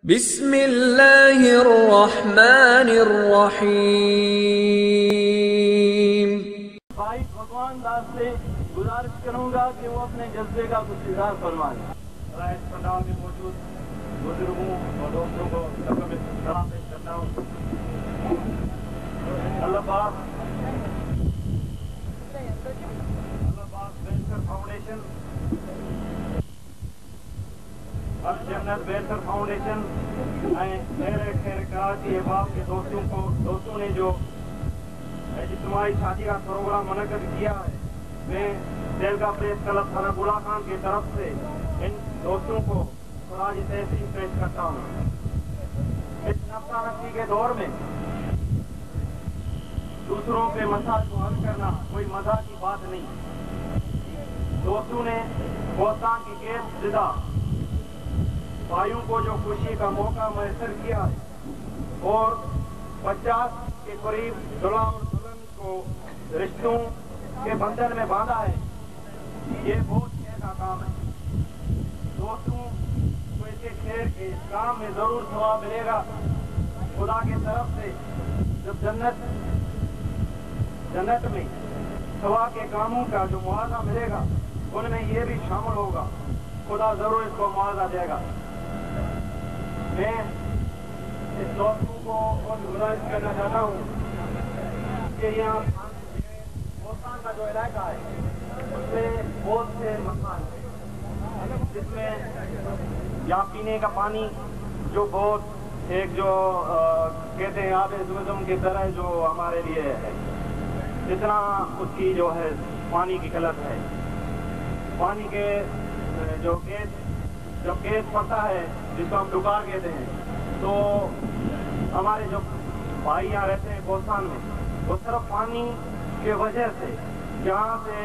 بسم اللہ الرحمن الرحیم۔ بھائی بھگوان داس سے گزارش کروں گا کہ وہ اپنے جذبے کا کچھ اظہار فرمائیں۔ اس پنڈال میں موجود بزرگوں اور دوستوں کو سلام پیش کرتا ہوں۔ اللہ پاک ویلفیئر فاؤنڈیشن، جنت ویلفیئر فاؤنڈیشن خیر کراچی احباب کے دوستوں نے جو اجتماعی شادی کا پروگرام منعقد کیا ہے، میں دہلگاہ پریس کلب تھانہ بوڑھا خان کی طرف سے ان دوستوں کو خراج تحسین پیش کرتا ہوں۔ اس نفسہ نفسی کے دور میں دوسروں کے مسائل کو حل کرنا کوئی مزاح کی بات نہیں۔ دوستوں نے بہتان کی کیس زدہ بھائیوں کو جو خوشی کا موقع میسر کیا ہے اور 50 کے قریب دلہا اور دلہن کو رشتوں کے بندھن میں باندھا ہے، یہ بہت خیر کا کام ہے۔ دوستوں کو اس کے خیر کے کام میں ضرور ثواب ملے گا۔ خدا کی طرف سے جب جنت میں ثواب کے کاموں کا جو معاوضہ ملے گا، ان میں یہ بھی شامل ہوگا۔ خدا ضرور اس کو معاوضہ دے گا۔ میں اس دوستوں کو بہت گزارش کرنا چاہتا ہوں کہ یہاں بہتان کا جو علاقہ ہے اس میں بہت سے مکان ہیں، جس میں یہاں پینے کا پانی جو بہت ایک جو کہتے ہیں آب زمزم کی طرح جو ہمارے لیے ہے، اتنا اس کی جو ہے پانی کی قلت ہے۔ پانی کے جو جب گیس پڑتا ہے جس کو ہم ڈکار کہتے ہیں، تو ہمارے جو بھائی یہاں رہتے ہیں بہتان میں، وہ صرف پانی کے وجہ سے یہاں سے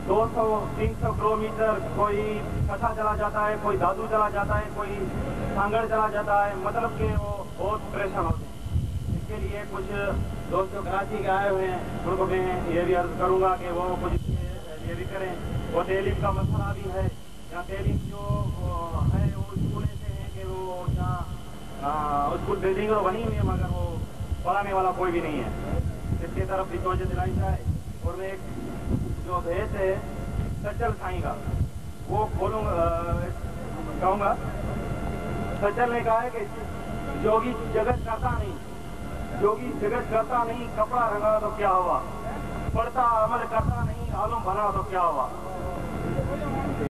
200-300 کلومیٹر کوئی کٹھا چلا جاتا ہے، کوئی دادو چلا جاتا ہے، کوئی سانگڑ چلا جاتا ہے، مطلب کہ وہ بہت پریشان ہوتے ہیں۔ اس کے لیے کچھ دوستوں کراچی کے آئے ہوئے ہیں، ان کو میں یہ بھی عرض کروں گا کہ وہ کچھ یہ بھی کریں۔ وہ تعلیم کا مسئلہ بھی ہے، یا تعلیم جو ہے وہ اسکول ایسے ہیں کہ وہ یہاں اسکول بلڈنگ تو بنی ہوئی ہے مگر وہ پڑھانے والا کوئی بھی نہیں ہے۔ اس کی طرف بھی توجہ دلائی جائے۔ اور میں ایک جو بھیس ہے سچل سائیں کا، وہ کہوں گا۔ سچل نے کہا ہے کہ جوگی جگت کرتا نہیں، کپڑا رنگا تو کیا ہوا، پڑھتا عمل کرتا نہیں، عالم بنا تو کیا ہوا۔